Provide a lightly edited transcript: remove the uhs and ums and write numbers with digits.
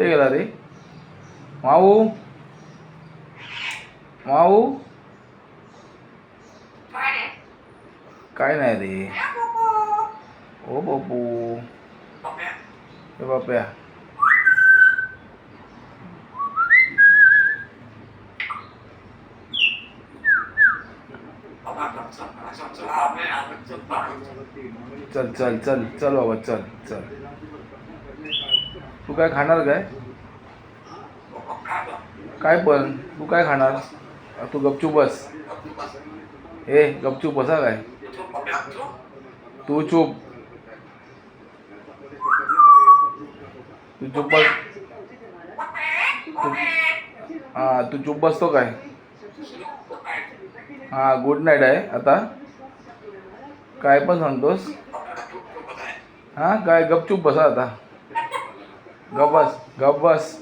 कुठे गेला रे माऊ? माऊ काय नाही रे. ओ बापू, हे बाप्या चल चल चल चल बाबा चल चल. तू काय खाणार काय? काय पण तू काय खाणार? तू गपचूप बस. ए गपचूप बसा काय? तू चूप. तू चुप बस. तू चुप बसतो काय? गुड नाईट आहे आता. काय पण सांगतोस? काय गपचूप बसा आता. गप बस गप बस.